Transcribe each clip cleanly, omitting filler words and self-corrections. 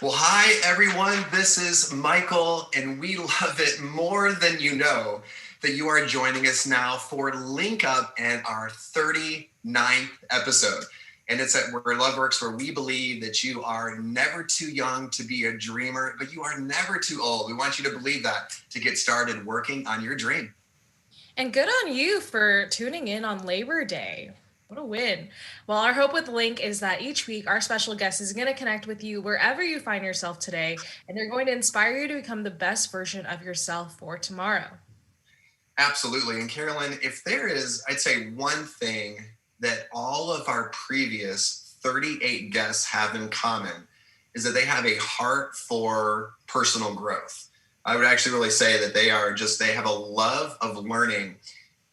Well, hi, everyone. This is Michael, and we love it more than you know that you are joining us now for Link Up and our 39th episode. And it's at Where Love Works, where we believe that you are never too young to be a dreamer, but you are never too old. We want you to believe that to get started working on your dream. And good on you for tuning in on Labor Day. What a win. Well, our hope with Link is that each week our special guest is going to connect with you wherever you find yourself today, and they're going to inspire you to become the best version of yourself for tomorrow. Absolutely. And Carolyn, if there is, I'd say one thing that all of our previous 38 guests have in common is that they have a heart for personal growth. I would actually really say that they have a love of learning.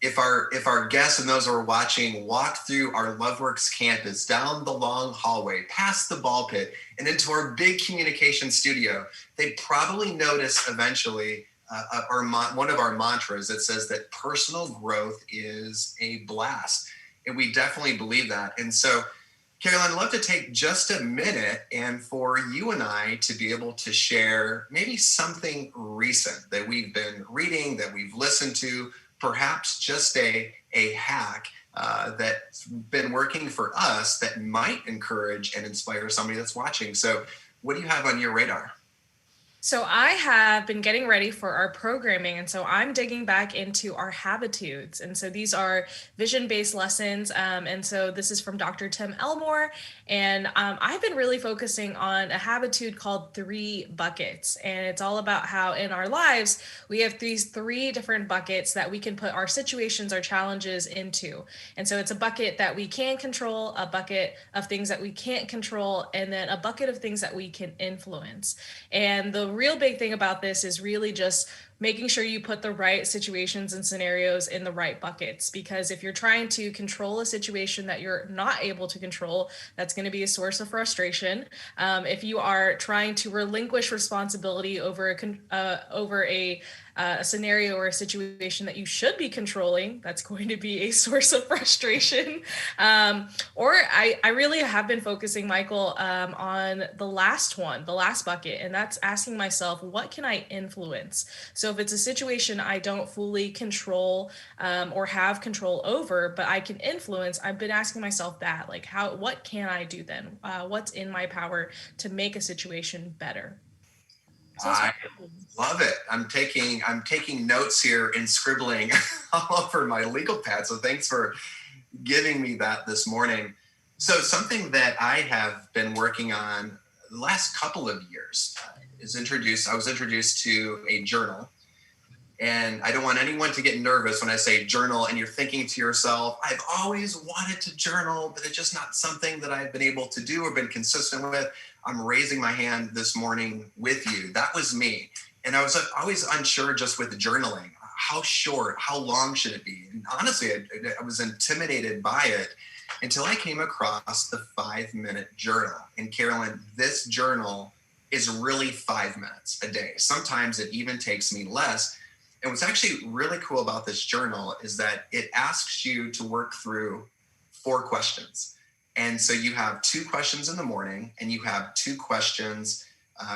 If our guests and those who are watching walk through our LoveWorks campus, down the long hallway, past the ball pit, and into our big communication studio, they probably notice eventually one of our mantras that says that personal growth is a blast. And we definitely believe that. And so, Carolyn, I'd love to take just a minute and for you and I to be able to share maybe something recent that we've been reading, that we've listened to, perhaps just a hack that's been working for us that might encourage and inspire somebody that's watching. So, what do you have on your radar? So I have been getting ready for our programming, and so I'm digging back into our Habitudes. And so these are vision-based lessons, and so this is from Dr. Tim Elmore, and I've been really focusing on a habitude called three buckets, and it's all about how in our lives we have these three different buckets that we can put our situations, our challenges into. And so it's a bucket that we can control, a bucket of things that we can't control, and then a bucket of things that we can influence. And the real big thing about this is really just making sure you put the right situations and scenarios in the right buckets. Because if you're trying to control a situation that you're not able to control, that's going to be a source of frustration. If you are trying to relinquish responsibility over a scenario or a situation that you should be controlling, that's going to be a source of frustration. Or I really have been focusing, Michael, on the last one, the last bucket, and that's asking myself, what can I influence? So if it's a situation I don't fully control or have control over, but I can influence, I've been asking myself that, like, what can I do then? What's in my power to make a situation better? So that's I what I'm doing. love it. I'm taking notes here and scribbling all over my legal pad. So thanks for giving me that this morning. So something that I have been working on the last couple of years is introduced. I was introduced to a journal, and I don't want anyone to get nervous when I say journal and you're thinking to yourself, I've always wanted to journal, but it's just not something that I've been able to do or been consistent with. I'm raising my hand this morning with you. That was me. And I was always unsure just with journaling. How short, how long should it be? And honestly, I was intimidated by it until I came across the 5 minute journal. And Carolyn, this journal is really 5 minutes a day. Sometimes it even takes me less. And what's actually really cool about this journal is that it asks you to work through 4 questions. And so you have 2 questions in the morning, and you have 2 questions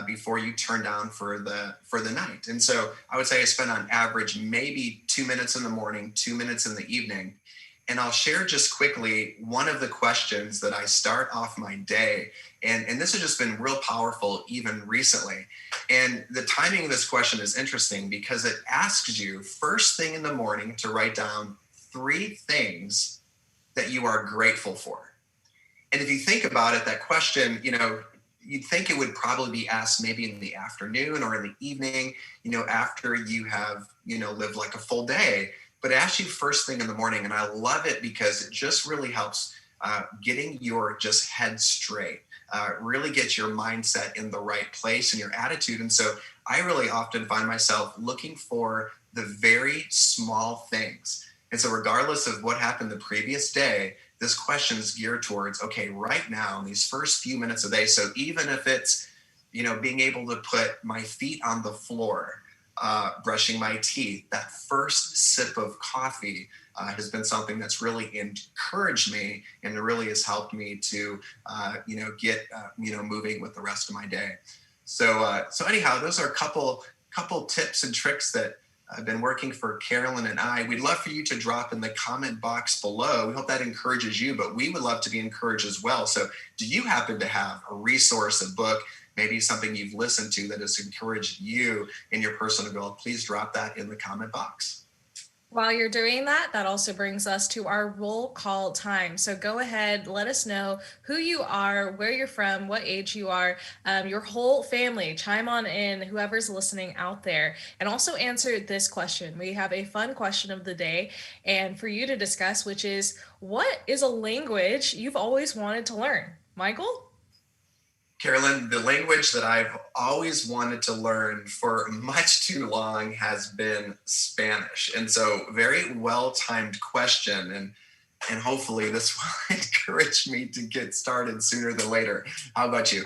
before you turn down for the night. And so I would say I spend on average maybe 2 minutes in the morning, 2 minutes in the evening. And I'll share just quickly one of the questions that I start off my day. And this has just been real powerful even recently. And the timing of this question is interesting because it asks you first thing in the morning to write down 3 things that you are grateful for. And if you think about it, that question, you'd think it would probably be asked maybe in the afternoon or in the evening, after you have, lived like a full day. But it asks you first thing in the morning. And I love it because it just really helps getting your just head straight, really get your mindset in the right place and your attitude. And so I really often find myself looking for the very small things. And so regardless of what happened the previous day, this question is geared towards, okay, right now in these first few minutes of the day. So even if it's, being able to put my feet on the floor, brushing my teeth, that first sip of coffee, has been something that's really encouraged me and really has helped me to, get, moving with the rest of my day. So anyhow, those are a couple tips and tricks that have been working for Carolyn and I. We'd love for you to drop in the comment box below. We hope that encourages you, but we would love to be encouraged as well. So do you happen to have a resource, a book, maybe something you've listened to that has encouraged you in your personal growth? Please drop that in the comment box. While you're doing that, that also brings us to our roll call time. So go ahead, let us know who you are, where you're from, what age you are, your whole family. Chime on in, whoever's listening out there, and also answer this question. We have a fun question of the day and for you to discuss, which is, what is a language you've always wanted to learn? Michael? Carolyn, the language that I've always wanted to learn for much too long has been Spanish. And so very well-timed question. And hopefully this will encourage me to get started sooner than later. How about you?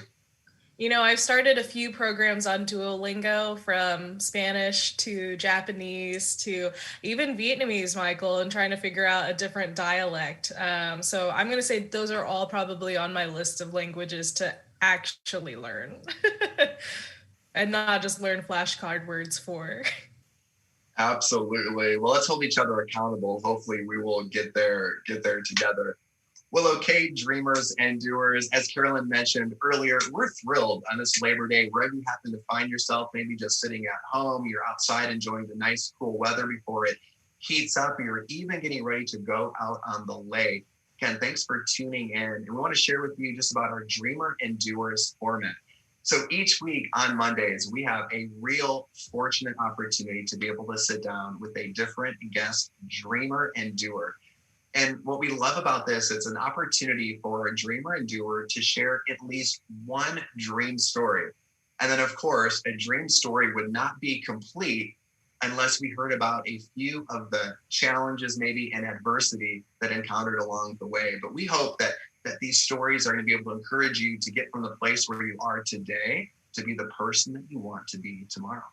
I've started a few programs on Duolingo, from Spanish to Japanese to even Vietnamese, Michael, and trying to figure out a different dialect. So I'm going to say those are all probably on my list of languages to actually learn and not just learn flashcard words for. Absolutely. Well, let's hold each other accountable. Hopefully we will get there together. Well, okay, dreamers and doers, as Carolyn mentioned earlier, we're thrilled on this Labor Day, wherever you happen to find yourself, maybe just sitting at home, you're outside enjoying the nice cool weather before it heats up, or you're even getting ready to go out on the lake. Again, thanks for tuning in. And we want to share with you just about our Dreamer and Doers format. So each week on Mondays, we have a real fortunate opportunity to be able to sit down with a different guest dreamer and doer. And what we love about this, it's an opportunity for a dreamer and doer to share at least one dream story. And then, of course, a dream story would not be complete unless we heard about a few of the challenges maybe and adversity that encountered along the way. But we hope that these stories are going to be able to encourage you to get from the place where you are today to be the person that you want to be tomorrow.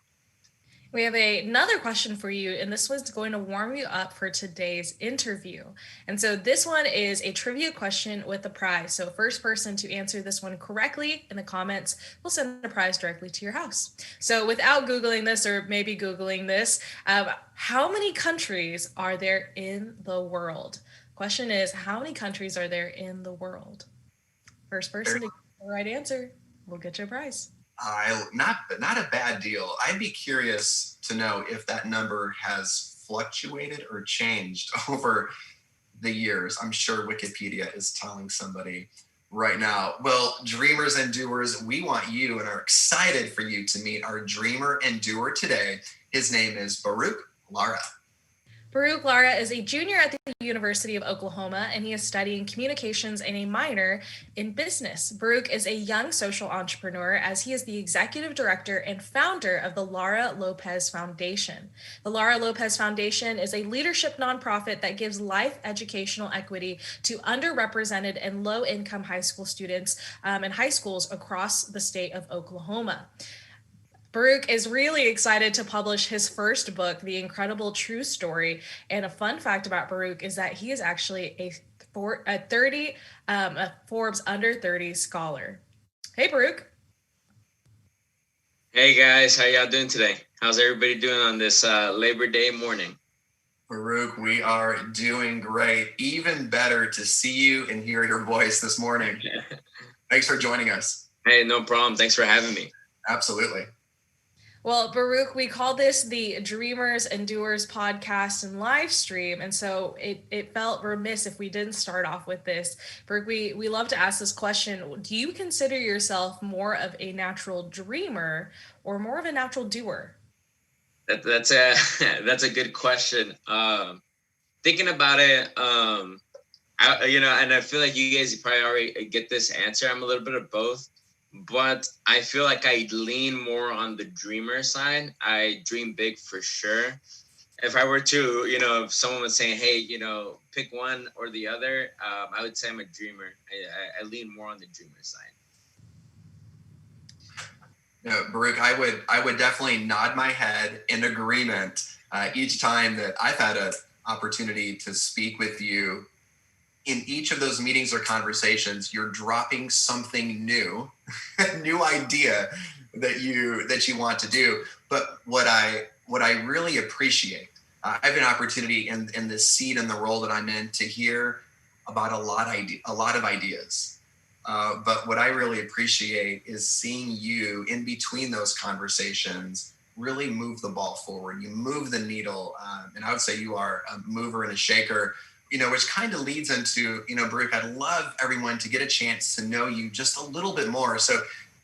We have another question for you, and this one's going to warm you up for today's interview. And so this one is a trivia question with a prize. So first person to answer this one correctly in the comments will send a prize directly to your house. So without Googling this, or maybe Googling this, how many countries are there in the world? Question is, how many countries are there in the world? First person to get the right answer will get you a prize. Not a bad deal. I'd be curious to know if that number has fluctuated or changed over the years. I'm sure Wikipedia is telling somebody right now. Well, dreamers and doers, we want you and are excited for you to meet our dreamer and doer today. His name is Baruc Lara. Baruc Lara is a junior at the University of Oklahoma, and he is studying communications and a minor in business. Baruc is a young social entrepreneur, as he is the executive director and founder of the Lara Lopez Foundation. The Lara Lopez Foundation is a leadership nonprofit that gives life educational equity to underrepresented and low-income high school students in high schools across the state of Oklahoma. Baruc is really excited to publish his first book, The Incredible True Story. And a fun fact about Baruc is that he is actually a Forbes Under 30 scholar. Hey, Baruc. Hey guys, how y'all doing today? How's everybody doing on this Labor Day morning? Baruc, we are doing great. Even better to see you and hear your voice this morning. Thanks for joining us. Hey, no problem. Thanks for having me. Absolutely. Well, Baruc, we call this the Dreamers and Doers podcast and live stream. And so it felt remiss if we didn't start off with this. Baruc, we love to ask this question. Do you consider yourself more of a natural dreamer or more of a natural doer? That's a good question. Thinking about it, and I feel like you guys probably already get this answer. I'm a little bit of both. But I feel like I lean more on the dreamer side. I dream big for sure. If I were to, if someone was saying, hey, pick one or the other, I would say I'm a dreamer. I lean more on the dreamer side. Baruc, I would definitely nod my head in agreement each time that I've had a opportunity to speak with you, in each of those meetings or conversations, you're dropping something new, new idea that you want to do. But what I really appreciate, I have an opportunity in this seat and the role that I'm in to hear about a lot of ideas. But what I really appreciate is seeing you in between those conversations really move the ball forward. You move the needle, and I would say you are a mover and a shaker. Which kind of leads into, Baruc, I'd love everyone to get a chance to know you just a little bit more. So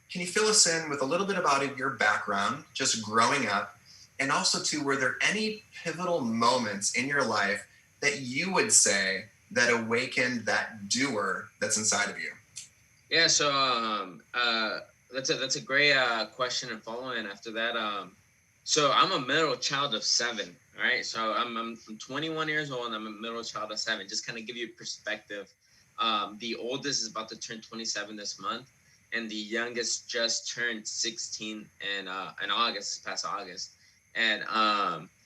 can you fill us in with a little bit about your background, just growing up, and also too, were there any pivotal moments in your life that you would say that awakened that doer that's inside of you? Yeah, so that's a great question and follow-in after that. So I'm a middle child of 7. All right, so I'm 21 years old and I'm a middle child of 7. Just kind of give you perspective. The oldest is about to turn 27 this month, and the youngest just turned 16 in August, this past August. And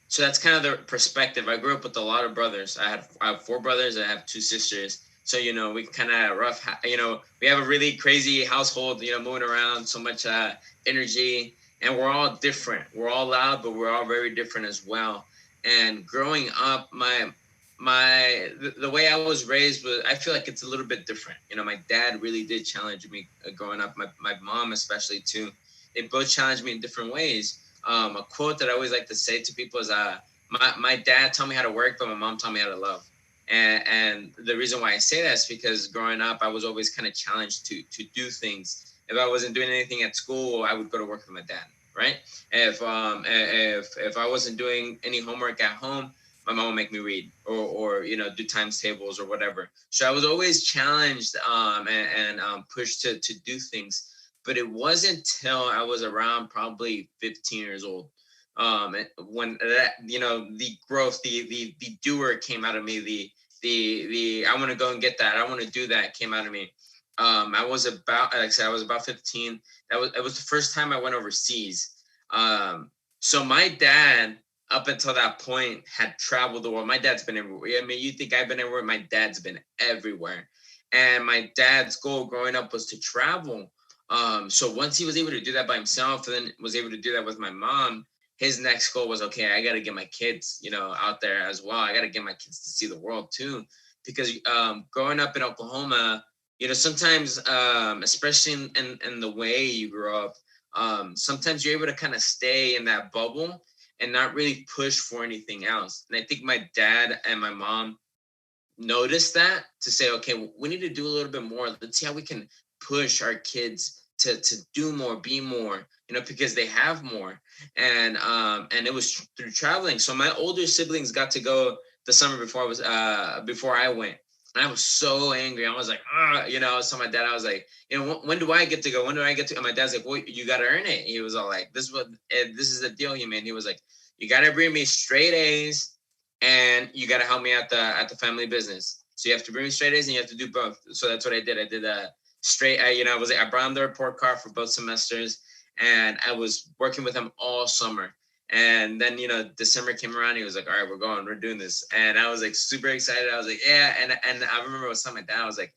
so that's kind of the perspective. I grew up with a lot of brothers. I have 4 brothers. I have 2 sisters. So, we kind of rough, we have a really crazy household, moving around, so much energy, and we're all different. We're all loud, but we're all very different as well. And growing up, the way I was raised was, I feel like it's a little bit different. My dad really did challenge me growing up. My mom especially too. They both challenged me in different ways. A quote that I always like to say to people is, my dad taught me how to work, but my mom taught me how to love. And the reason why I say that is because growing up, I was always kind of challenged to do things. If I wasn't doing anything at school, I would go to work with my dad, right? If I wasn't doing any homework at home, my mom would make me read or do times tables or whatever. So I was always challenged and pushed to do things. But it wasn't until I was around probably 15 years old when that, the growth, the doer came out of me, the I want to go and get that, I want to do that came out of me. I was about, like I said, I was about 15. It was the first time I went overseas. So my dad, up until that point, had traveled the world. My dad's been everywhere. I mean, you think I've been everywhere? My dad's been everywhere. And my dad's goal growing up was to travel. So once he was able to do that by himself, and then was able to do that with my mom, his next goal was, okay, I got to get my kids, out there as well. I got to get my kids to see the world too, because growing up in Oklahoma, sometimes, especially in the way you grow up, sometimes you're able to kind of stay in that bubble and not really push for anything else. And I think my dad and my mom noticed that to say, okay, we need to do a little bit more. Let's see how we can push our kids to do more, be more, because they have more. And it was through traveling. So my older siblings got to go the summer before I went. And I was so angry. I was like, I was telling my dad, I was like, when do I get to go? When do I get to? And my dad's like, well, you got to earn it. He was all like, this is the deal he made. He was like, you got to bring me straight A's and you got to help me at the family business. So you have to bring me straight A's and you have to do both. So that's what I did. I did a straight, I brought him the report card for both semesters, and I was working with him all summer. And then, December came around. He was like, all right, we're doing this. And I was like, super excited. I was like, yeah. And I remember I was telling my dad, I was like,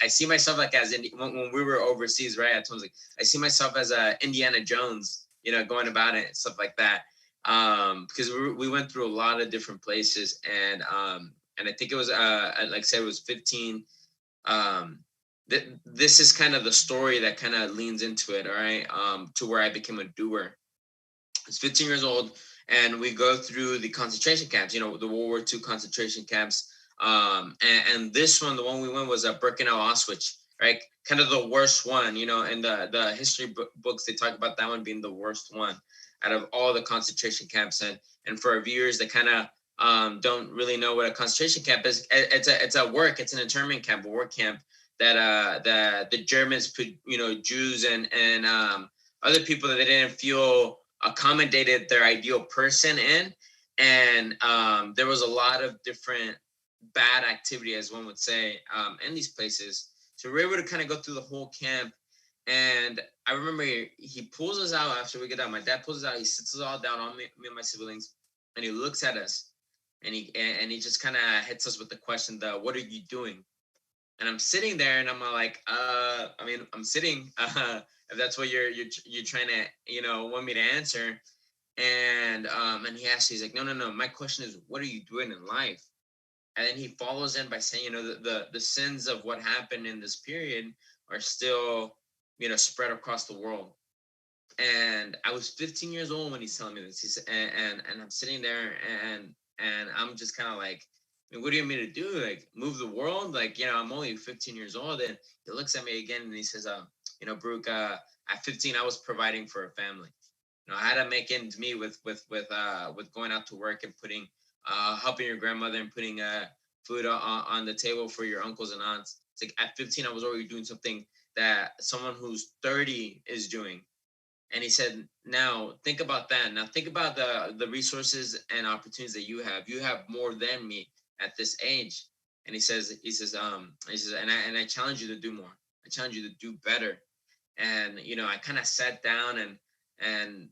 I see myself like as when we were overseas, right? I told him, like, I see myself as Indiana Jones, going about it and stuff like that. Because we went through a lot of different places. And I think it was, like I said, it was 15. This is kind of the story that kind of leans into it. All right. To where I became a doer. I was 15 years old, and we go through the concentration camps, the World War II concentration camps. And this one, the one we went, was Birkenau, Auschwitz, right? Kind of the worst one, in the history books, they talk about that one being the worst one out of all the concentration camps. And for our viewers that kind of don't really know what a concentration camp is, it's an internment camp, a work camp that the Germans put, Jews and other people that they didn't feel accommodated their ideal person in. And there was a lot of different bad activity, as one would say, in these places. So we were able to kind of go through the whole camp. And I remember he pulls us out after we get out. My dad pulls us out. He sits us all down, me and my siblings, and he looks at us. and he just kind of hits us with the question, what are you doing? And I'm sitting there, and I'm like, I'm sitting. If that's what you're trying to, want me to answer. And he asked, he's like, no. My question is, what are you doing in life? And then he follows in by saying, the sins of what happened in this period are still, spread across the world. And I was 15 years old when he's telling me this. He's and I'm sitting there, and I'm just kind of like, what do you want me to do? Like, move the world? Like, I'm only 15 years old. And he looks at me again, and he says, Baruch, at 15, I was providing for a family. I had to make ends meet with going out to work and putting, helping your grandmother and putting food on the table for your uncles and aunts. It's like at 15, I was already doing something that someone who's 30 is doing. And he said, now think about that. Now think about the resources and opportunities that you have. You have more than me at this age. And he says, and I challenge you to do more. I challenge you to do better. And, I kind of sat down and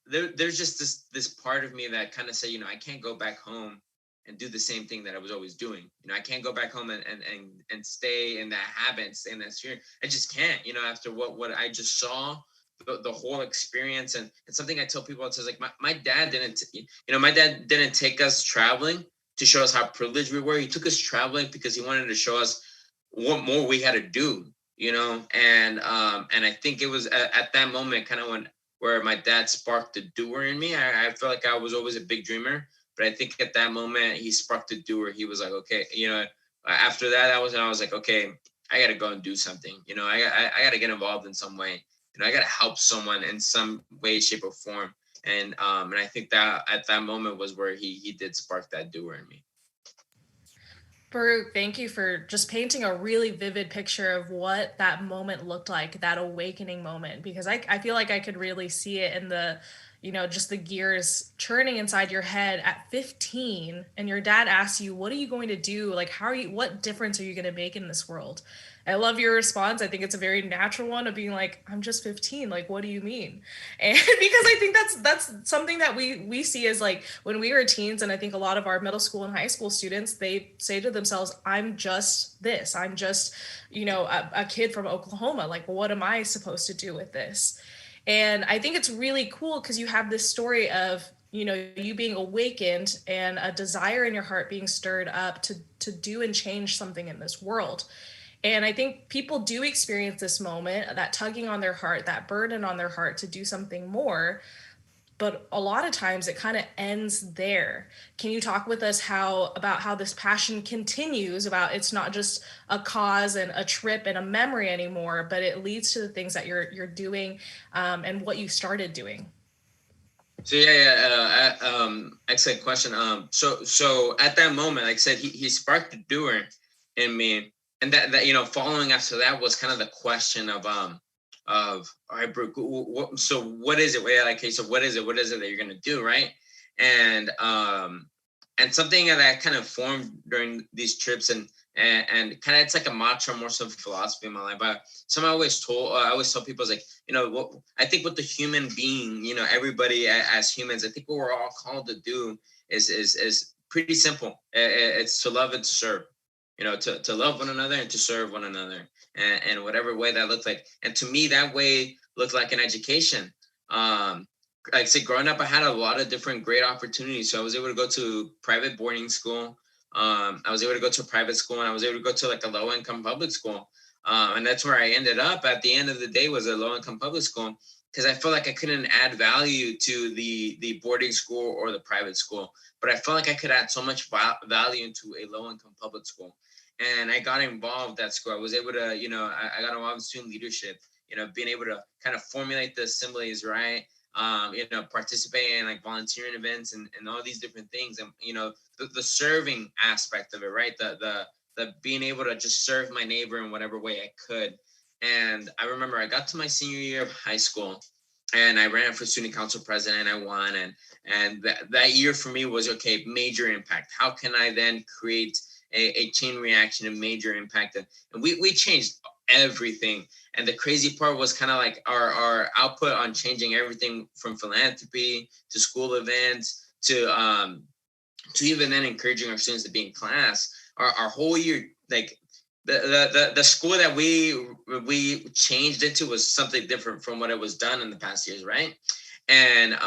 there's just this part of me that kind of say, I can't go back home and do the same thing that I was always doing. I can't go back home and stay in that habit, stay in that sphere. I just can't, after what I just saw, the whole experience. And it's something I tell people. It says, like, my dad didn't take us traveling to show us how privileged we were. He took us traveling because he wanted to show us what more we had to do, and I think it was at that moment kind of where my dad sparked the doer in me. I felt like I was always a big dreamer, but I think at that moment he sparked the doer. He was like, okay, after that, I was like, okay, I got to go and do something. I got to get involved in some way. I got to help someone in some way, shape, or form. And I think that at that moment was where he did spark that doer in me. Baruch, thank you for just painting a really vivid picture of what that moment looked like, that awakening moment, because I feel like I could really see it in the, just the gears churning inside your head at 15. And your dad asks you, what are you going to do? Like, what difference are you going to make in this world? I love your response. I think it's a very natural one of being like, I'm just 15. Like, what do you mean? And because I think that's something that we see as, like, when we were teens, and I think a lot of our middle school and high school students, they say to themselves, I'm just this. I'm just, a kid from Oklahoma. Like, what am I supposed to do with this? And I think it's really cool because you have this story of, you being awakened and a desire in your heart being stirred up to do and change something in this world. And I think people do experience this moment, that tugging on their heart, that burden on their heart to do something more. But a lot of times it kind of ends there. Can you talk with us about how this passion continues, about it's not just a cause and a trip and a memory anymore, but it leads to the things that you're doing and what you started doing? So excellent question. So at that moment, like I said, he sparked the doer in me, and that following after that was kind of the question of all right, Brooke, so what is it? Okay, so what is it that you're gonna do, right? And something that kind of formed during these trips, and kind of, it's like a mantra, more so philosophy in my life. But something I always tell people is, like, what I think with the human being, everybody as humans, I think what we're all called to do is pretty simple. It's to love and to serve. To love one another and to serve one another, and whatever way that looks like. And to me, that way looked like an education. Like I said, growing up, I had a lot of different great opportunities. So I was able to go to private boarding school. I was able to go to a private school, and I was able to go to, like, a low-income public school. And that's where I ended up at the end of the day, was a low-income public school, because I felt like I couldn't add value to the boarding school or the private school. But I felt like I could add so much value into a low-income public school. And I got involved at school. I was able to, I got involved in student leadership, being able to kind of formulate the assemblies, right? Participate in, like, volunteering events and all these different things. And, the serving aspect of it, right? The being able to just serve my neighbor in whatever way I could. And I remember I got to my senior year of high school, and I ran for student council president. I won. And that year for me was, okay, major impact. How can I then create a chain reaction, a major impact? And we changed everything. And the crazy part was kind of like our output on changing everything from philanthropy to school events to to even then encouraging our students to be in class. Our whole year, like the school that we changed into was something different from what it was done in the past years, right? And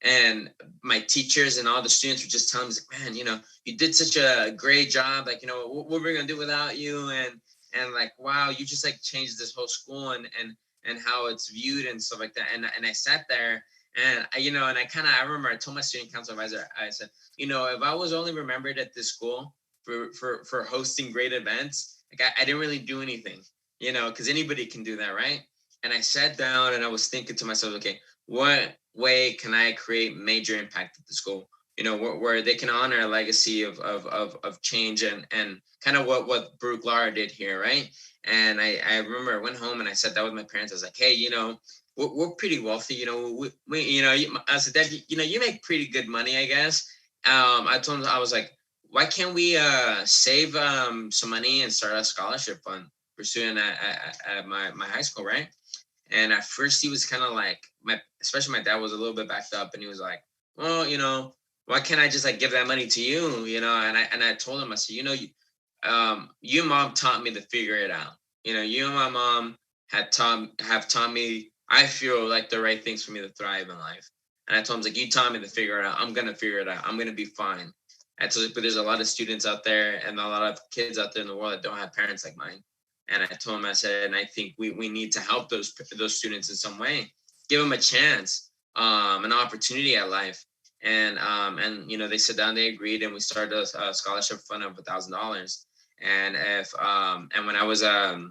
and my teachers and all the students were just telling me, like, man, you did such a great job. Like, what we're gonna do without you, and like, wow, you just like changed this whole school and how it's viewed and stuff like that. And I sat there and and I remember I told my student council advisor, I said, if I was only remembered at this school for hosting great events, like I didn't really do anything, because anybody can do that, right? And I sat down and I was thinking to myself, okay, what way can I create major impact at the school? Where they can honor a legacy of change and kind of what Baruc Lara did here, right? And I remember I went home and I sat down with my parents. I was like, hey, we're pretty wealthy, as a dad, you make pretty good money, I guess. I told him, I was like, why can't we save some money and start a scholarship fund for student at my high school, right? And at first he was kind of like, especially my dad was a little bit backed up, and he was like, well, why can't I just like give that money to you, And I told him, I said, you and mom taught me to figure it out. You and my mom have taught me, I feel like the right things for me to thrive in life. And I told him, like, you taught me to figure it out. I'm gonna figure it out. I'm gonna be fine. I told him, but there's a lot of students out there and a lot of kids out there in the world that don't have parents like mine. And I told him, I said, and I think we need to help those students in some way, give them a chance, an opportunity at life. And they sat down, they agreed, and we started a scholarship fund of $1,000. And and when I was a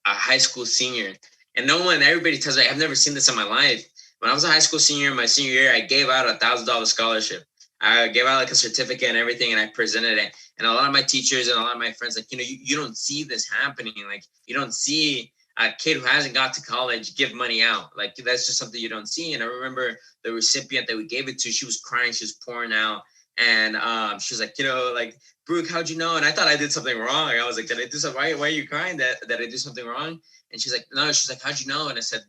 high school senior, and everybody tells me, I've never seen this in my life. When I was a high school senior in my senior year, I gave out $1,000 scholarship. I gave out like a certificate and everything, and I presented it. And a lot of my teachers and a lot of my friends, like, you don't see this happening. Like, you don't see a kid who hasn't got to college give money out. Like, that's just something you don't see. And I remember the recipient that we gave it to, she was crying, she was pouring out. And she was like, like, Baruc, how'd you know? And I thought I did something wrong. I was like, did I do something? Why are you crying that I did something wrong? And she's like, no. She's like, how'd you know? And I said,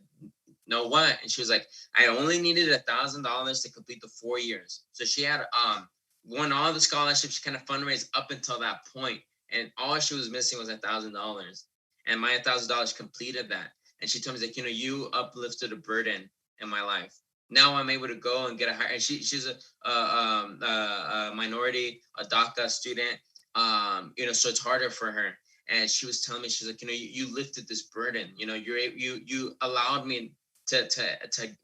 no, what? And she was like, I only needed $1,000 to complete the 4 years. So she had won all the scholarships. She kind of fundraised up until that point, and all she was missing was $1,000. And my $1,000 completed that. And she told me, like, you uplifted a burden in my life. Now I'm able to go and get a higher. And she's a minority, a DACA student. So it's harder for her. And she was telling me, she's like, you lifted this burden. You allowed me to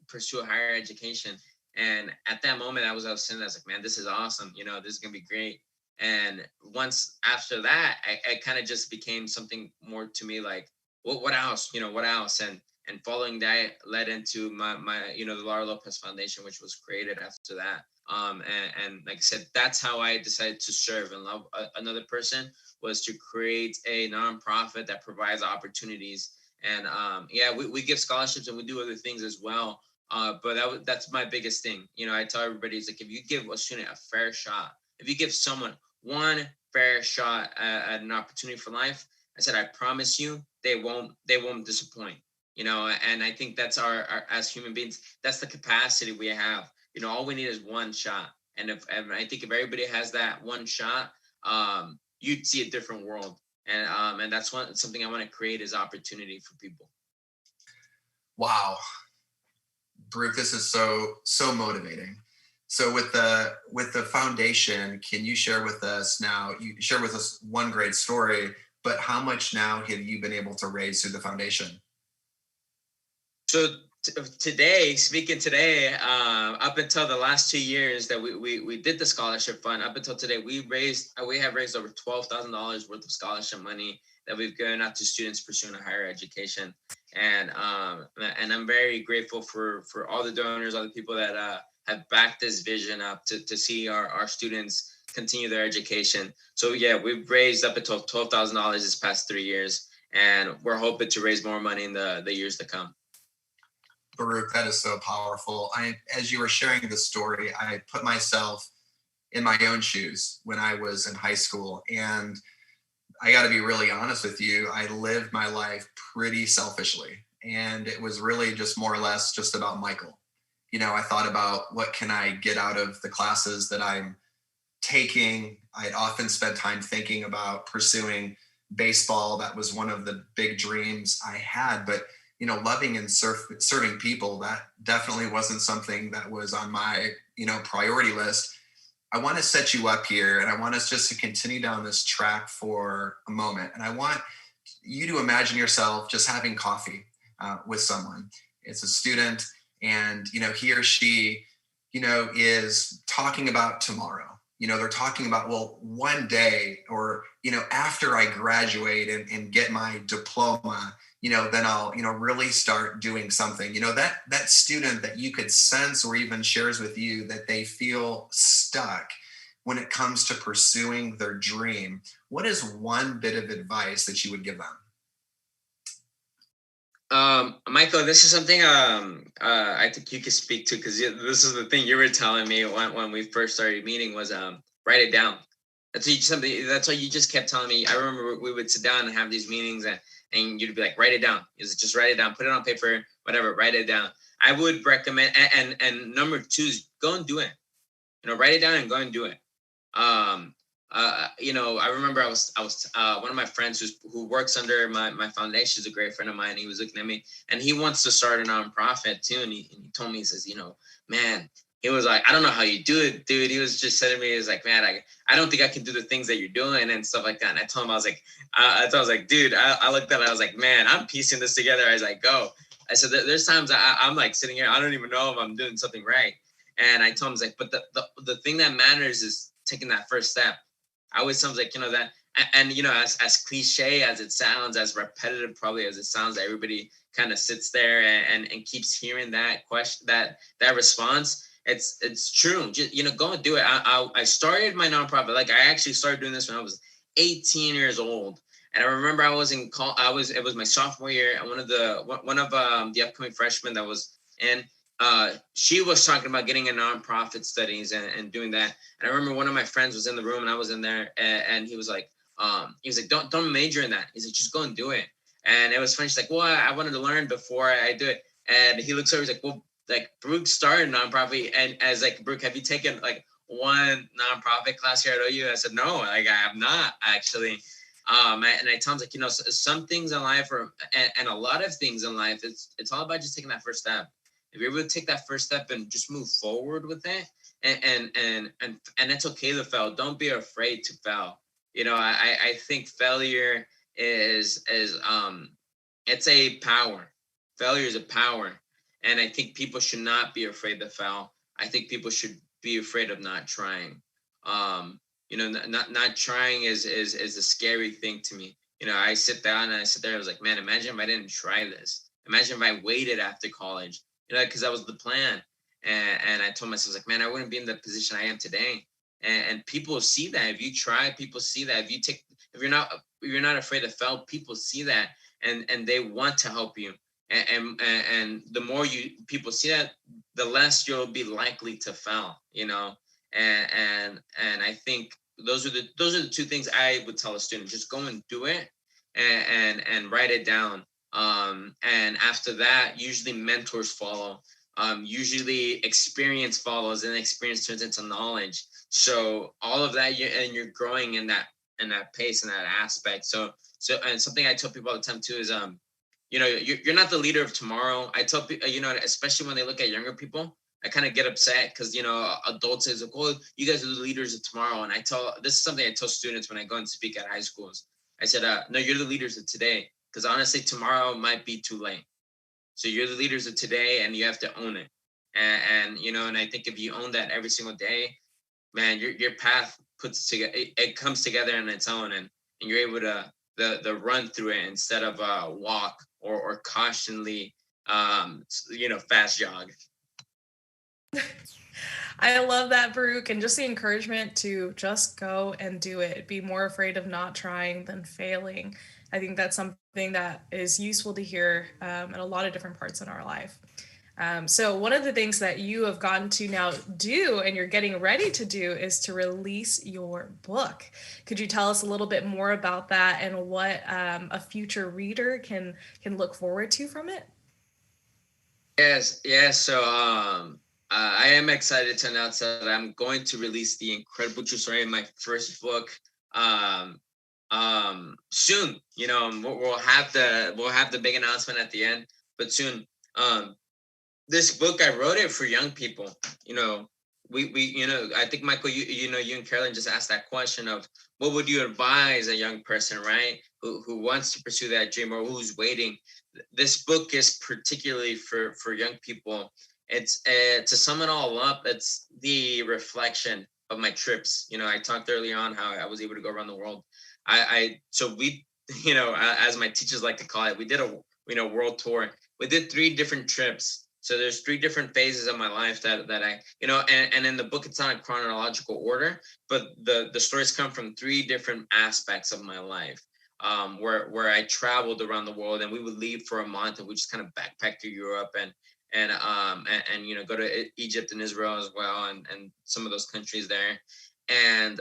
pursue a higher education. And at that moment, I was saying, I was like, man, this is awesome. This is gonna be great. And once after that, I kind of just became something more to me, like, what else? What else? And following that led into my the Lara Lopez Foundation, which was created after that. And like I said, that's how I decided to serve and love another person, was to create a nonprofit that provides opportunities. And we give scholarships and we do other things as well. But that's my biggest thing. I tell everybody, it's like, if you give a student a fair shot, if you give someone one fair shot at an opportunity for life, I said, I promise you, they won't disappoint. And I think that's our as human beings, that's the capacity we have. All we need is one shot. And I think if everybody has that one shot, you'd see a different world. And that's something I want to create, is opportunity for people. Wow, Baruc, this is so motivating. So with the foundation, can you share with us now? You share with us one great story, but how much now have you been able to raise through the foundation? So speaking today, up until the last 2 years that we did the scholarship fund, up until today, we have raised over $12,000 worth of scholarship money that we've given out to students pursuing a higher education. And I'm very grateful for all the donors, all the people that have backed this vision up to see our students continue their education. So yeah, we've raised up until $12,000 this past 3 years, and we're hoping to raise more money in the years to come. Baruc, that is so powerful. As you were sharing the story, I put myself in my own shoes when I was in high school. And I got to be really honest with you, I lived my life pretty selfishly. And it was really just more or less just about Michael. I thought about what can I get out of the classes that I'm taking. I'd often spent time thinking about pursuing baseball. That was one of the big dreams I had. But, loving and serving people, that definitely wasn't something that was on my, priority list. I want to set you up here and I want us just to continue down this track for a moment. And I want you to imagine yourself just having coffee with someone. It's a student, and he or she is talking about tomorrow. They're talking about, well, one day, or after I graduate and get my diploma, then I'll really start doing something. That student that you could sense or even shares with you that they feel stuck when it comes to pursuing their dream. What is one bit of advice that you would give them? Michael, this is something I think you could speak to, because this is the thing you were telling me when we first started meeting was write it down. That's what you just kept telling me. I remember we would sit down and have these meetings, and you'd be like, write it down. Just write it down, put it on paper, whatever, write it down. I would recommend, and number 2 is go and do it. Write it down and go and do it. I remember I was one of my friends who works under my foundation is a great friend of mine. He was looking at me, and he wants to start a nonprofit too. And he told me, he says, man, he was like, I don't know how you do it, dude. He was just saying to me, he was like, man, I don't think I can do the things that you're doing and stuff like that. And I told him, I was like, dude, I looked at it, I was like, man, I'm piecing this together as I go. I said, there's times I'm like sitting here, I don't even know if I'm doing something right. And I told him, I was like, but the thing that matters is taking that first step. I always sounds like, that, and as cliche as it sounds, as repetitive probably as it sounds, that everybody kind of sits there and keeps hearing that question, that response. It's true. Just, go and do it. I started my nonprofit. Like, I actually started doing this when I was 18 years old. And I remember it was my sophomore year, and one of the upcoming freshmen that was in, she was talking about getting a nonprofit studies and doing that. And I remember one of my friends was in the room and I was in there, and he was like, don't major in that. He's like, just go and do it. And it was funny. She's like, well, I wanted to learn before I do it. And he looks over, he's like, well, like, Baruc started a nonprofit, and I was like, Baruc, have you taken like one nonprofit class here at OU? I said, no, like, I have not actually. And I tell him, like, some things in life and a lot of things in life, it's all about just taking that first step. If you're able to take that first step and just move forward with it, and it's okay to fail. Don't be afraid to fail. I think failure is it's a power. Failure is a power. And I think people should not be afraid to fail. I think people should be afraid of not trying. Not trying is a scary thing to me. I sit down and I sit there. I was like, man, imagine if I didn't try this. Imagine if I waited after college. Because that was the plan. And I told myself, like, man, I wouldn't be in the position I am today. And people see that. If you try, people see that. If you're not afraid to fail, people see that, and they want to help you. And the more people see that, the less you'll be likely to fail. And I think those are the 2 things I would tell a student: just go and do it, and write it down. And after that, usually mentors follow. Usually experience follows, and experience turns into knowledge. So all of that, you're growing in that pace and that aspect. So and something I tell people all the time too is, you're not the leader of tomorrow. I tell people, especially when they look at younger people, I kind of get upset because, adults say, like, oh, you guys are the leaders of tomorrow. And this is something I tell students when I go and speak at high schools. I said, no, you're the leaders of today. Because honestly, tomorrow might be too late. So you're the leaders of today, and you have to own it. And I think if you own that every single day, man, your path it comes together on its own, and you're able to the run through it instead of walk or cautionally fast jog. I love that, Baruc, and just the encouragement to just go and do it. Be more afraid of not trying than failing. I think that's something that is useful to hear in a lot of different parts in our life. So one of the things that you have gotten to now do, and you're getting ready to do, is to release your book. Could you tell us a little bit more about that and what a future reader can look forward to from it? Yes. So I am excited to announce that I'm going to release the incredible true story in my first book um, soon. We'll have the big announcement at the end, but soon. Um, this book, I wrote it for young people. You know, I think Michael, you and Carolyn just asked that question of what would you advise a young person, right, who wants to pursue that dream or who's waiting. This book is particularly for young people. It's to sum it all up, it's the reflection of my trips. I talked early on how I was able to go around the world. So we, as my teachers like to call it, we did a world tour. We did 3 different trips. So there's 3 different phases of my life that I, and in the book it's not in chronological order, but the stories come from 3 different aspects of my life. Where I traveled around the world, and we would leave for a month and we just kind of backpack through Europe and go to Egypt and Israel as well, and some of those countries there. And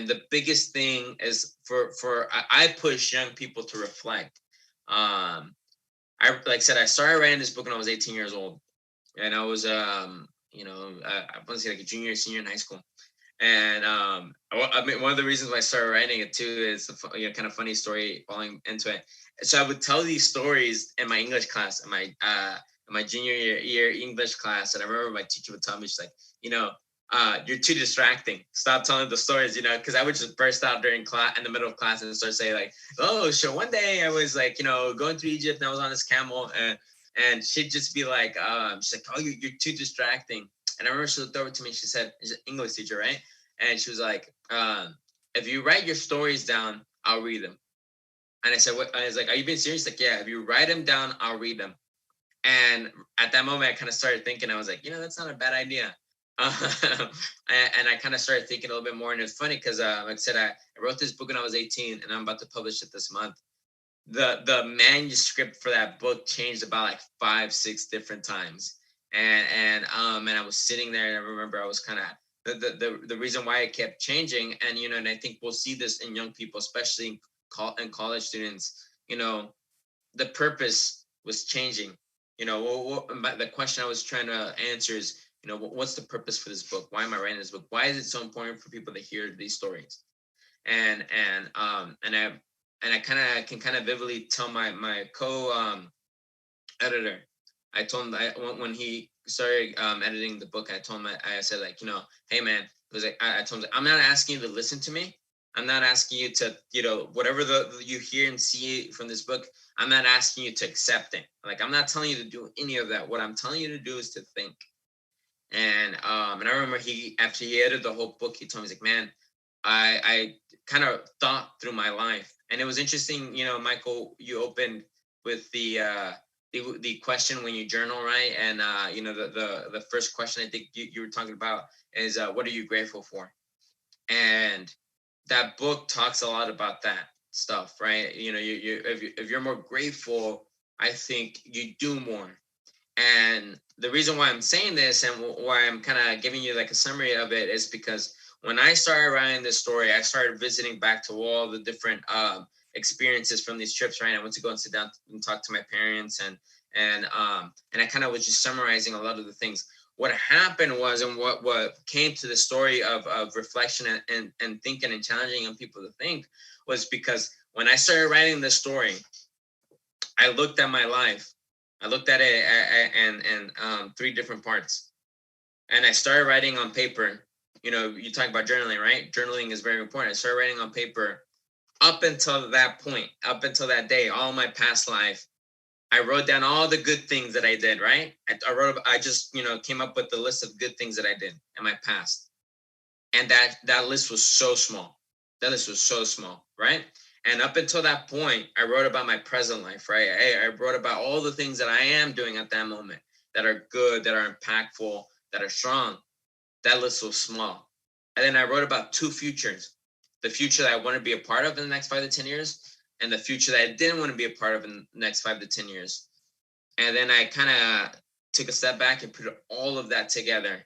the biggest thing is I push young people to reflect. Like I said, I started writing this book when I was 18 years old, and I was I want to say like a junior, senior in high school. And I mean, one of the reasons why I started writing it too is a kind of funny story falling into it. So I would tell these stories in my English class, in my junior year English class, and I remember my teacher would tell me, she's like, you're too distracting. Stop telling the stories, because I would just burst out during class in the middle of class and start saying like, oh, so one day I was like, going through Egypt and I was on this camel, and she'd just be like, she's like, oh, you're too distracting. And I remember she looked over to me. She said, she's an English teacher, right? And she was like, if you write your stories down, I'll read them. And I said, what? I was like, are you being serious? Like, yeah, if you write them down, I'll read them. And at that moment, I kind of started thinking, I was like, that's not a bad idea. And I kind of started thinking a little bit more. And it's funny because, like I said, I wrote this book when I was 18, and I'm about to publish it this month. The manuscript for that book changed about like 5-6 different times. And I was sitting there, and I remember I was kind of the reason why it kept changing. And I think we'll see this in young people, especially in college students. The purpose was changing. The question I was trying to answer is, what's the purpose for this book? Why am I writing this book? Why is it so important for people to hear these stories? And I can vividly tell my co editor. I told him when he started editing the book, I told him, I said, like, hey man, it was like, I told him, I'm not asking you to listen to me. I'm not asking you to, whatever you hear and see from this book, I'm not asking you to accept it. Like, I'm not telling you to do any of that. What I'm telling you to do is to think. And I remember after he edited the whole book, he told me, he's like, man, I kind of thought through my life. And it was interesting, Michael, you opened with the question when you journal, right? And the first question I think you were talking about is what are you grateful for? And that book talks a lot about that stuff, right? If you're more grateful, I think you do more. And the reason why I'm saying this and why I'm kind of giving you like a summary of it is because when I started writing this story, I started visiting back to all the different experiences from these trips, right? I went to go and sit down and talk to my parents, and I kind of was just summarizing a lot of the things. What happened was, and what came to the story of reflection and thinking and challenging young people to think, was because when I started writing this story, I looked at my life. I looked at it and 3 different parts, and I started writing on paper. You talk about journaling, right? Journaling is very important. I started writing on paper up until that point, up until that day, all my past life. I wrote down all the good things that I did, right? I just, came up with the list of good things that I did in my past. And that list was so small. That list was so small, right? And up until that point, I wrote about my present life, right? I wrote about all the things that I am doing at that moment that are good, that are impactful, that are strong. That list was small. And then I wrote about 2 futures: the future that I want to be a part of in the next 5 to 10 years, and the future that I didn't want to be a part of in the next 5 to 10 years. And then I kind of took a step back and put all of that together.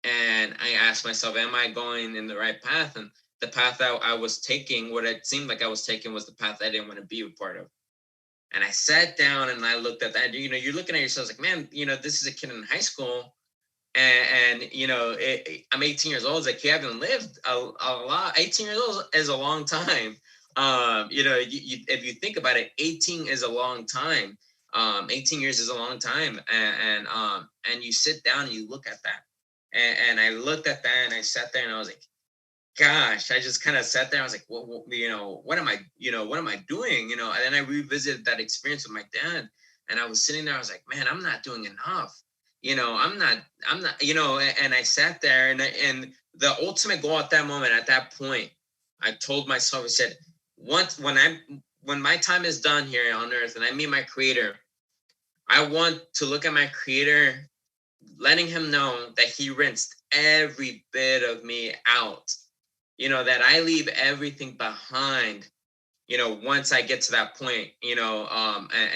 And I asked myself, am I going in the right path? And the path that I was taking, what it seemed like I was taking, was the path I didn't want to be a part of. And I sat down and I looked at that. You're looking at yourself like, man, this is a kid in high school, and I'm 18 years old. It's like you haven't lived a lot. 18 years old is a long time. If you think about it, 18 is a long time. 18 years is a long time, and you sit down and you look at that, and I looked at that and I sat there and I was like, gosh, I just kind of sat there. I was like, well, what am I doing? And then I revisited that experience with my dad, and I was sitting there. I was like, man, I'm not doing enough. I'm not, and I sat there, and the ultimate goal at that moment, at that point, I told myself, I said, when my time is done here on earth and I meet my creator, I want to look at my creator, letting him know that he rinsed every bit of me out, that I leave everything behind, once I get to that point, and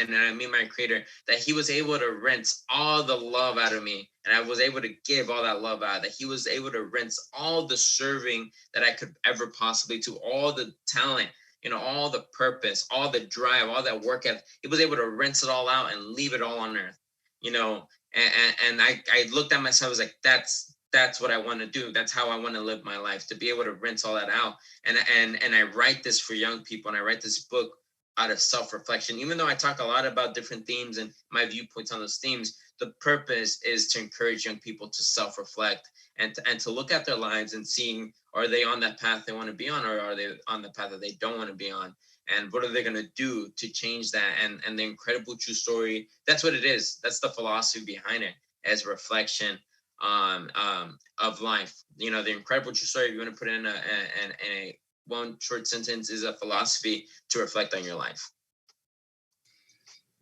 then I meet my creator, that he was able to rinse all the love out of me. And I was able to give all that love out, that he was able to rinse all the serving that I could ever possibly do, all the talent, all the purpose, all the drive, all that work ethic. He was able to rinse it all out and leave it all on earth, and I looked at myself, I was like, that's what I want to do. That's how I want to live my life, to be able to rinse all that out. And I write this for young people, and I write this book out of self-reflection. Even though I talk a lot about different themes and my viewpoints on those themes, the purpose is to encourage young people to self-reflect and to look at their lives and seeing, are they on that path they want to be on, or are they on the path that they don't want to be on? And what are they going to do to change that? And the incredible true story, that's what it is. That's the philosophy behind it, as reflection of life. The incredible true story, if you want to put in a one short sentence, is a philosophy to reflect on your life.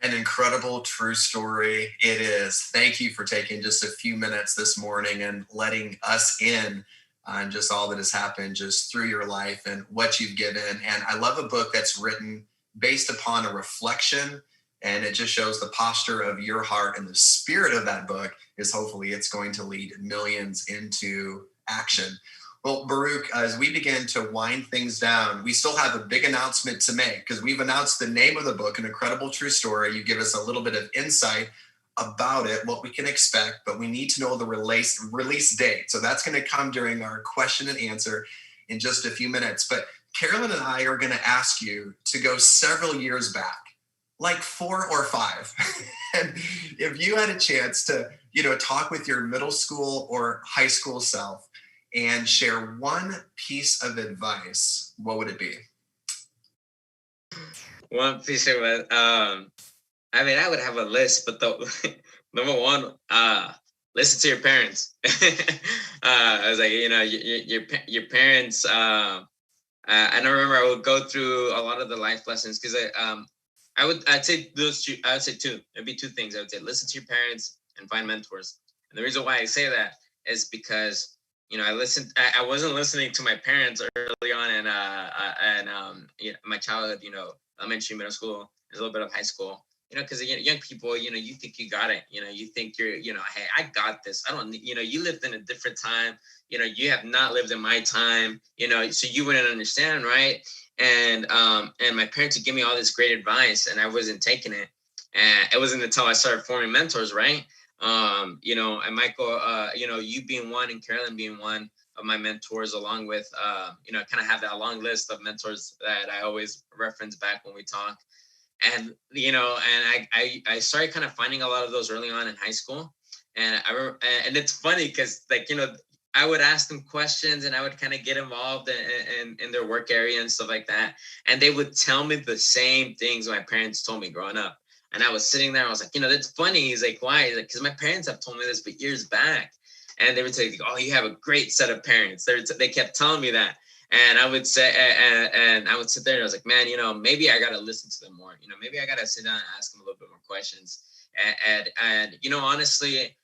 An incredible true story it is. Thank you for taking just a few minutes this morning and letting us in on just all that has happened just through your life and what you've given. And I love a book that's written based upon a reflection, and it just shows the posture of your heart, and the spirit of that book is hopefully it's going to lead millions into action. Well, Baruc, as we begin to wind things down, we still have a big announcement to make, because we've announced the name of the book, An Incredible True Story. You give us a little bit of insight about it, what we can expect, but we need to know the release date. So that's going to come during our question and answer in just a few minutes. But Carolyn and I are going to ask you to go several years back, like 4 or 5. And if you had a chance to, talk with your middle school or high school self and share one piece of advice, what would it be? One piece of I would have a list, but the number one, listen to your parents. I was like, your parents. I remember I would go through a lot of the life lessons, because I'd say those two. I would say two. It'd be two things. I would say listen to your parents and find mentors. And the reason why I say that is because I wasn't listening to my parents early on in my childhood. Elementary, middle school, a little bit of high school. Because young people, you think you got it. You think you're, hey, I got this. I don't, you lived in a different time. You have not lived in my time. So you wouldn't understand, right? And my parents would give me all this great advice, and I wasn't taking it. And it wasn't until I started forming mentors, right? And Michael, you being one, and Carolyn being one of my mentors, along with, kind of have that long list of mentors that I always reference back when we talk. And, I started kind of finding a lot of those early on in high school. And and it's funny because, I would ask them questions, and I would kind of get involved in their work area and stuff like that. And they would tell me the same things my parents told me growing up. And I was sitting there, I was like, that's funny. He's like, why? He's like, because my parents have told me this for years back. And they would say, oh, you have a great set of parents. They kept telling me that. And I would say, and I would sit there and I was like, man, maybe I got to listen to them more. Maybe I got to sit down and ask them a little bit more questions. And honestly,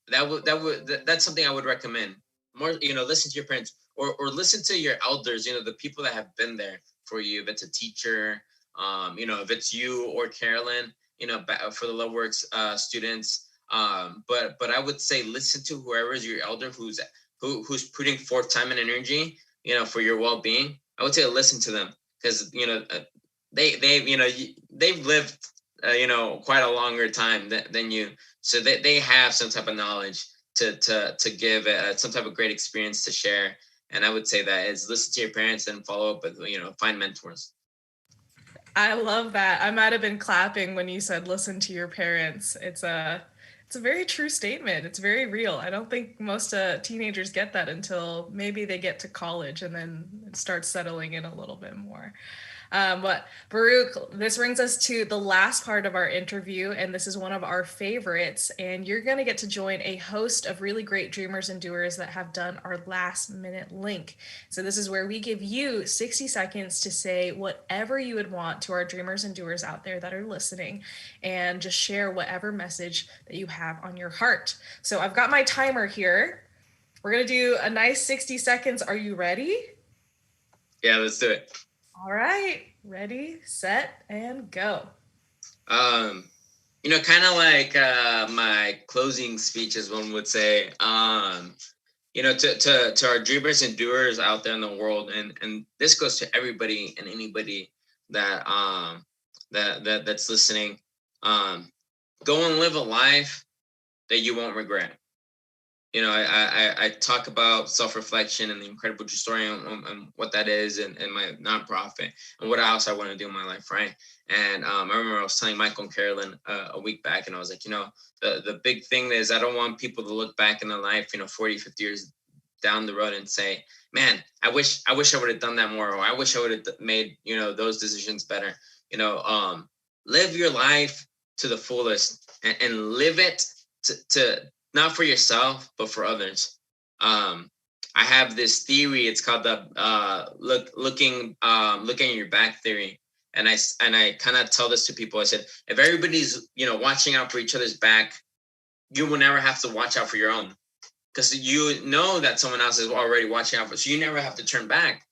that's something I would recommend more. Listen to your parents, or listen to your elders. The people that have been there for you. If it's a teacher, if it's you or Carolyn, for the LoveWorks students. But I would say listen to whoever is your elder who's putting forth time and energy, for your well-being. I would say listen to them, because they've lived quite a longer time than you, so they have some type of knowledge to give some type of great experience to share. And I would say that is listen to your parents and follow up with find mentors. I love that. I might have been clapping when you said listen to your parents. It's a very true statement. It's very real. I don't think most teenagers get that until maybe they get to college and then it starts settling in a little bit more. But Baruc, this brings us to the last part of our interview, and this is one of our favorites. And you're going to get to join a host of really great dreamers and doers that have done our last minute link. So this is where we give you 60 seconds to say whatever you would want to our dreamers and doers out there that are listening, and just share whatever message that you have on your heart. So I've got my timer here. We're going to do a nice 60 seconds. Are you ready? Yeah, let's do it. All right, ready, set, and go. Kind of like my closing speech, as one would say, to our dreamers and doers out there in the world, and this goes to everybody and anybody that's listening. Go and live a life that you won't regret. I talk about self-reflection and the incredible true story and what that is and my nonprofit and what else I want to do in my life, right? And I remember I was telling Michael and Carolyn a week back, and I was like, the big thing is I don't want people to look back in their life, 40, 50 years down the road and say, man, I wish I would have done that more, or I wish I would have made, those decisions better. Live your life to the fullest and live it to not for yourself, but for others. I have this theory. It's called the looking at your back theory. And I kind of tell this to people. I said, if everybody's watching out for each other's back, you will never have to watch out for your own, because you know that someone else is already watching out for. So you never have to turn back.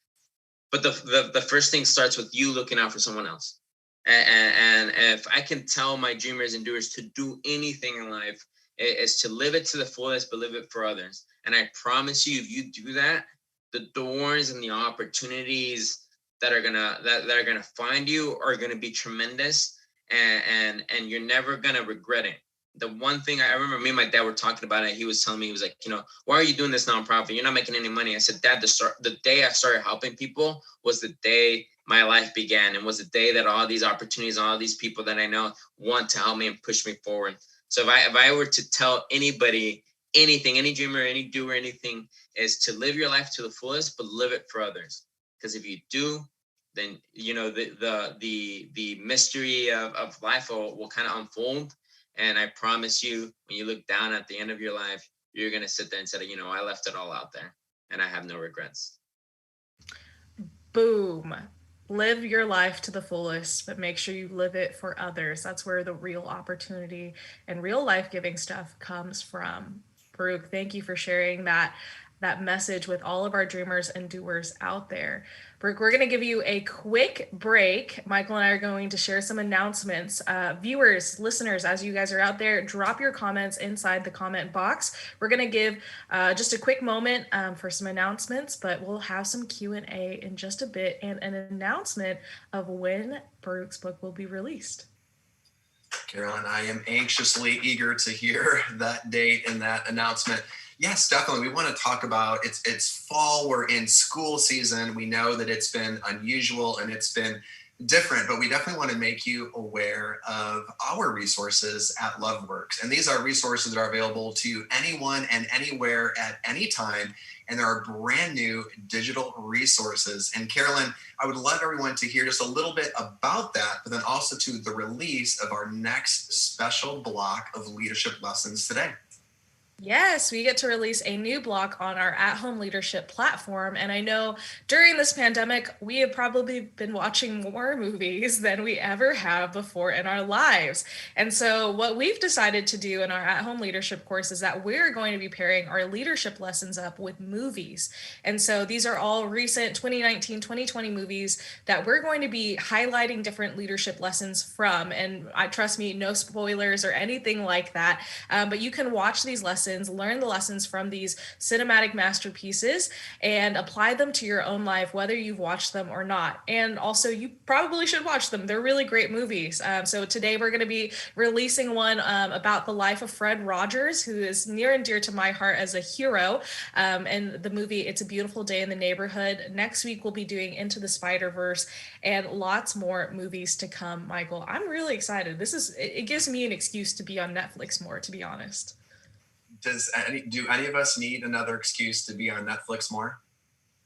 But the first thing starts with you looking out for someone else. And if I can tell my dreamers and doers to do anything in life, is to live it to the fullest, but live it for others. And I promise you, if you do that, the doors and the opportunities that are gonna find you are gonna be tremendous, and you're never gonna regret it. The one thing I remember, me and my dad were talking about it. He was telling me, he was like, why are you doing this nonprofit? You're not making any money. I said, Dad, the day I started helping people was the day my life began, and was the day that all these opportunities, all these people that I know want to help me and push me forward. So if I were to tell anybody anything, any dreamer, any doer, anything, is to live your life to the fullest, but live it for others. Because if you do, then the mystery of life will kind of unfold. And I promise you, when you look down at the end of your life, you're gonna sit there and say, I left it all out there, and I have no regrets. Boom. Live your life to the fullest, but make sure you live it for others. That's where the real opportunity and real life-giving stuff comes from. Baruc, thank you for sharing that message with all of our dreamers and doers out there. Baruc, we're going to give you a quick break. Michael and I are going to share some announcements. Viewers, listeners, as you guys are out there, drop your comments inside the comment box. We're going to give just a quick moment for some announcements, but we'll have some Q&A in just a bit, and an announcement of when Baruc's book will be released. Carolyn, I am anxiously eager to hear that date and that announcement. Yes, definitely. We want to talk about it's fall. We're in school season. We know that it's been unusual and it's been different, but we definitely want to make you aware of our resources at LoveWorks. And these are resources that are available to anyone and anywhere at any time. And there are brand new digital resources. And Carolyn, I would love everyone to hear just a little bit about that, but then also to the release of our next special block of leadership lessons today. Yes, we get to release a new block on our at-home leadership platform. And I know during this pandemic, we have probably been watching more movies than we ever have before in our lives. And so what we've decided to do in our at-home leadership course is that we're going to be pairing our leadership lessons up with movies. And so these are all recent 2019, 2020 movies that we're going to be highlighting different leadership lessons from. And trust me, no spoilers or anything like that. But you can watch these lessons lessons, learn the lessons from these cinematic masterpieces, and apply them to your own life, whether you've watched them or not. And also, you probably should watch them. They're really great movies. So today we're going to be releasing one about the life of Fred Rogers, who is near and dear to my heart as a hero. And the movie It's a Beautiful Day in the Neighborhood. Next week we'll be doing Into the Spider-Verse and lots more movies to come, Michael. I'm really excited. It gives me an excuse to be on Netflix more, to be honest. Do any of us need another excuse to be on Netflix more?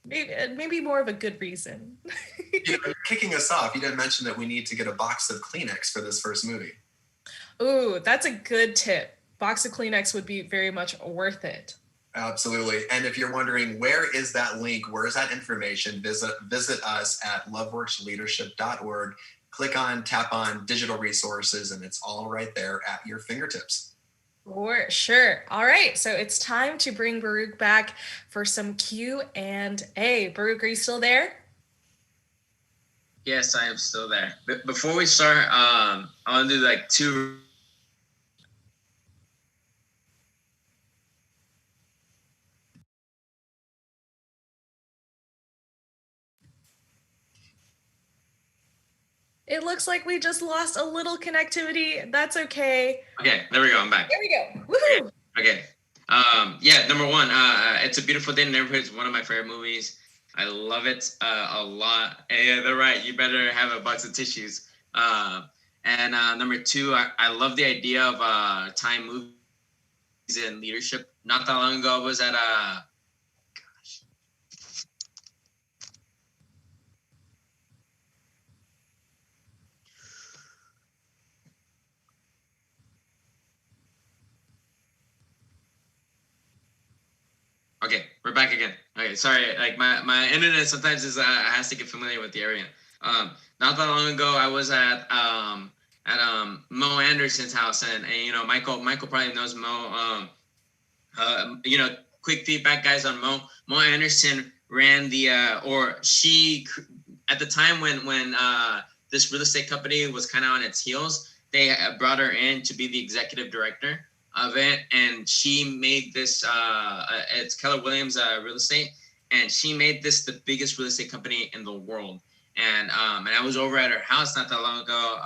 Maybe more of a good reason. Kicking us off, you didn't mention that we need to get a box of Kleenex for this first movie. Ooh, that's a good tip. Box of Kleenex would be very much worth it. Absolutely. And if you're wondering, where is that link? Where is that information? Visit us at loveworksleadership.org. Tap on digital resources, and it's all right there at your fingertips. For sure. All right. So it's time to bring Baruc back for some Q&A. Baruc, are you still there? Yes, I am still there. But before we start, I want to do like two. It looks like we just lost a little connectivity. That's okay. Okay, there we go. I'm back. There we go. Woohoo! Okay. Number one, It's a Beautiful Day in the Neighborhood is one of my favorite movies. I love it a lot. Yeah, they're right. You better have a box of tissues. And number two, I love the idea of time movies and leadership. Not that long ago, I was at Okay, we're back again. Okay, sorry. Like my internet sometimes has to get familiar with the area. Not that long ago, I was at Mo Anderson's house, and Michael probably knows Mo. Quick feedback, guys, on Mo. Mo Anderson ran she at the time when this real estate company was kind of on its heels. They brought her in to be the executive director of it, and she made this it's Keller Williams Real Estate, and she made this the biggest real estate company in the world. And I was over at her house not that long ago,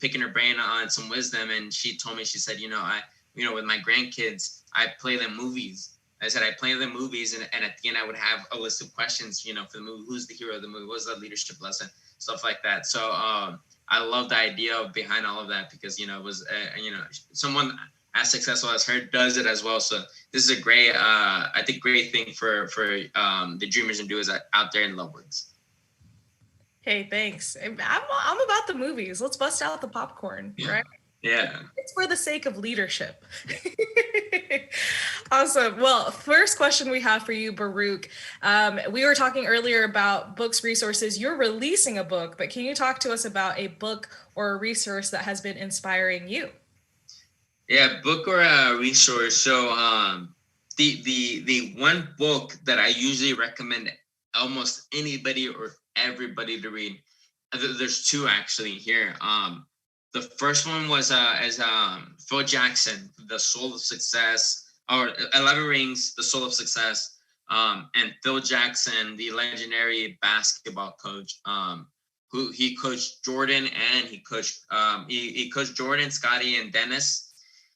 picking her brain on some wisdom, and she told me, she said, with my grandkids, I play them movies. I said I play them movies, and at the end I would have a list of questions, for the movie. Who's the hero of the movie? What's the leadership lesson? Stuff like that. So I love the idea behind all of that, because it was someone as successful as her does it as well. So this is a great great thing for the dreamers and doers out there in Loveworks. Hey, thanks. I'm about the movies. Let's bust out the popcorn, right? Yeah. It's for the sake of leadership. Awesome. Well, first question we have for you, Baruc. We were talking earlier about books, resources. You're releasing a book, but can you talk to us about a book or a resource that has been inspiring you? Yeah, book or a resource. So the one book that I usually recommend almost anybody or everybody to read, there's two actually here. The first one was Phil Jackson, The Soul of Success, or 11 Rings, The Soul of Success, and Phil Jackson, the legendary basketball coach, who he coached Jordan, and he coached Jordan, Scottie, and Dennis,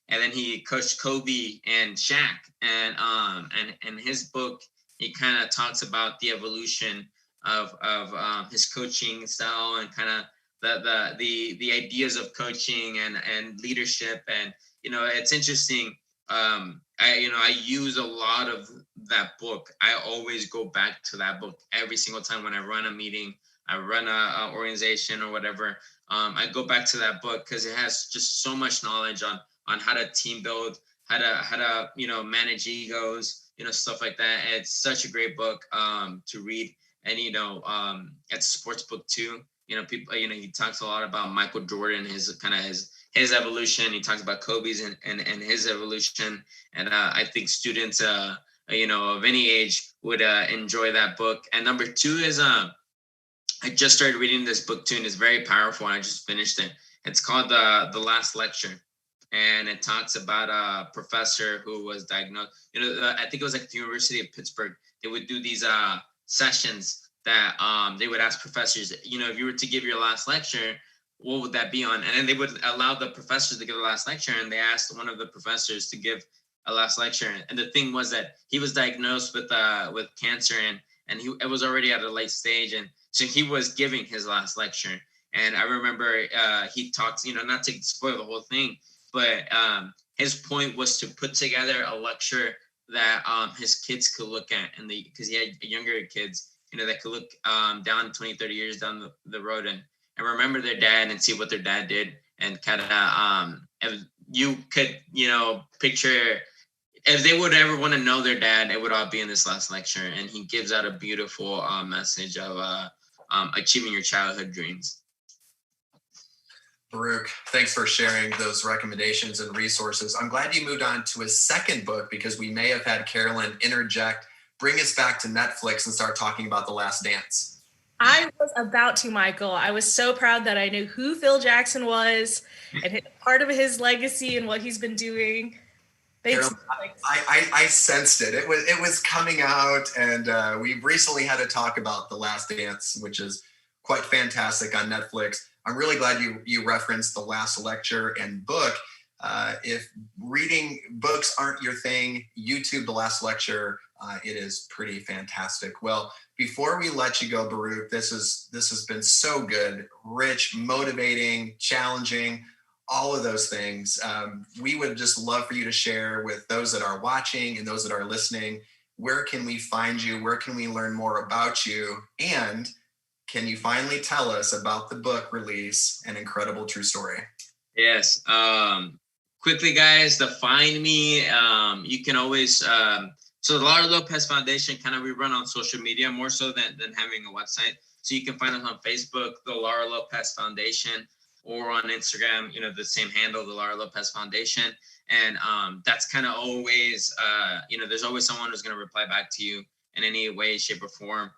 and then he coached Kobe and Shaq. And his book, he kind of talks about the evolution of his coaching style, and kind of the ideas of coaching and leadership. And it's interesting. I use a lot of that book. I always go back to that book every single time when I run a meeting, I run a organization or whatever. I go back to that book because it has just so much knowledge on how to team build, how to manage egos, stuff like that. It's such a great book to read. And it's a sports book too. People, he talks a lot about Michael Jordan, his evolution. He talks about Kobe's and his evolution. And I think students, of any age would enjoy that book. And number two is, I just started reading this book too, and it's very powerful. And I just finished it. It's called The Last Lecture. and it talks about a professor who was diagnosed. I think it was like the University of Pittsburgh. They would do these sessions that they would ask professors, if you were to give your last lecture, what would that be on? And then they would allow the professors to give the last lecture, and they asked one of the professors to give a last lecture. And the thing was that he was diagnosed with cancer, and it was already at a late stage, and so he was giving his last lecture. And I remember he talks, not to spoil the whole thing, but his point was to put together a lecture that his kids could look at, and because he had younger kids, that could look down 20, 30 years down the road and remember their dad and see what their dad did, and kind of you could picture if they would ever want to know their dad, it would all be in this last lecture. And he gives out a beautiful message of achieving your childhood dreams. Baruc, thanks for sharing those recommendations and resources. I'm glad you moved on to a second book, because we may have had Carolyn interject, bring us back to Netflix and start talking about The Last Dance. I was about to, Michael. I was so proud that I knew who Phil Jackson was and part of his legacy and what he's been doing. Carolyn, I sensed it. It was coming out, and we recently had a talk about The Last Dance, which is quite fantastic on Netflix. I'm really glad you referenced The Last Lecture and book. If reading books aren't your thing, YouTube The Last Lecture. It is pretty fantastic. Well, before we let you go, Baruc, this has been so good, rich, motivating, challenging, all of those things. We would just love for you to share with those that are watching and those that are listening. Where can we find you? Where can we learn more about you? And can you finally tell us about the book release, An Incredible True Story? Yes. Quickly, guys, to find me, you can always, so the Lara Lopez Foundation, we run on social media more so than having a website. So you can find us on Facebook, the Lara Lopez Foundation, or on Instagram, the same handle, the Lara Lopez Foundation. And that's kind of always, there's always someone who's going to reply back to you in any way, shape, or form.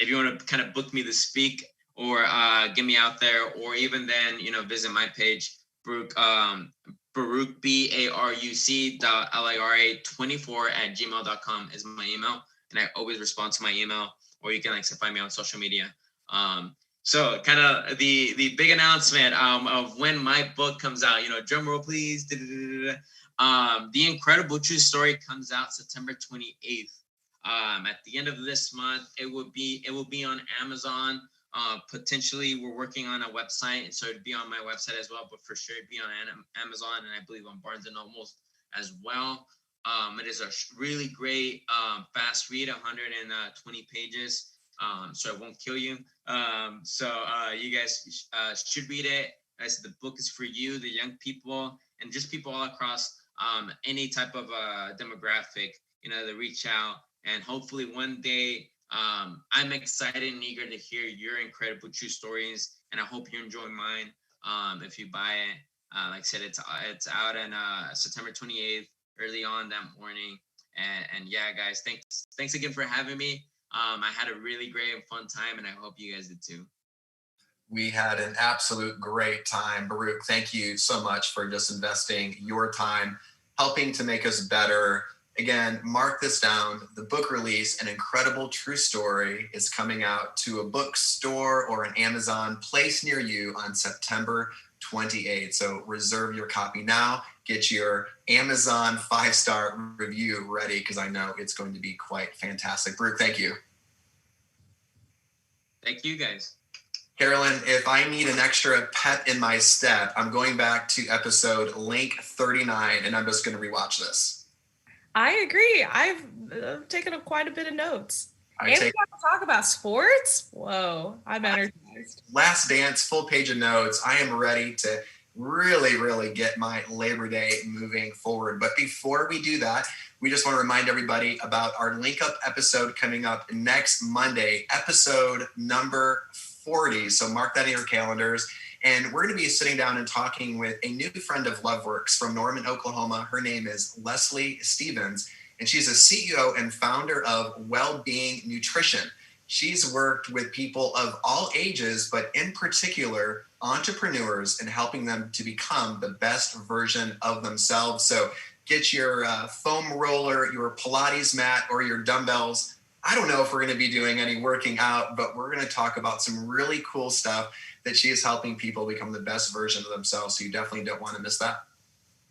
If you want to kind of book me to speak or get me out there, or even then, visit my page, Baruc, baruc.lara24@gmail.com is my email. And I always respond to my email, or you can find me on social media. So kind of the big announcement of when my book comes out, drum roll, please. The Incredible True Story comes out September 28th. At the end of this month, it will be on Amazon. Potentially, we're working on a website, so it'd be on my website as well. But for sure, it'd be on Amazon, and I believe on Barnes and Noble as well. It is a really great fast read, 120 pages. So it won't kill you. So you guys should read it. As the book is for you, the young people, and just people all across any type of demographic, to reach out. And hopefully one day, I'm excited and eager to hear your incredible true stories. And I hope you enjoy mine. If you buy it, like I said, it's out on September 28th, early on that morning. And yeah, guys, thanks again for having me. I had a really great and fun time, and I hope you guys did too. We had an absolute great time. Baruc, thank you so much for just investing your time, helping to make us better. Again, mark this down. The book release, An Incredible True Story, is coming out to a bookstore or an Amazon place near you on September 28th. So reserve your copy now. Get your Amazon 5-star review ready, because I know it's going to be quite fantastic. Baruc, thank you. Thank you, guys. Carolyn, if I need an extra pep in my step, I'm going back to episode link 39, and I'm just going to rewatch this. I agree. I've taken up quite a bit of notes. We got to talk about sports. Whoa, I'm energized. Last Dance, full page of notes. I am ready to really, really get my Labor Day moving forward. But before we do that, we just want to remind everybody about our Link Up episode coming up next Monday, episode number 40. So mark that in your calendars. And we're going to be sitting down and talking with a new friend of LoveWorks from Norman, Oklahoma. Her name is Leslie Stevens, and she's a CEO and founder of Wellbeing Nutrition. She's worked with people of all ages, but in particular, entrepreneurs and helping them to become the best version of themselves. So get your foam roller, your Pilates mat, or your dumbbells. I don't know if we're going to be doing any working out, but we're going to talk about some really cool stuff that she is helping people become the best version of themselves. So you definitely don't want to miss that.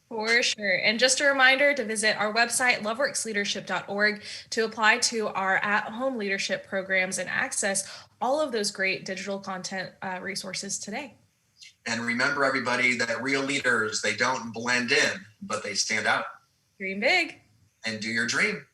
For sure. And just a reminder to visit our website, loveworksleadership.org, to apply to our at-home leadership programs and access all of those great digital content resources today. And remember, everybody, that real leaders, they don't blend in, but they stand out. Dream big. And do your dream.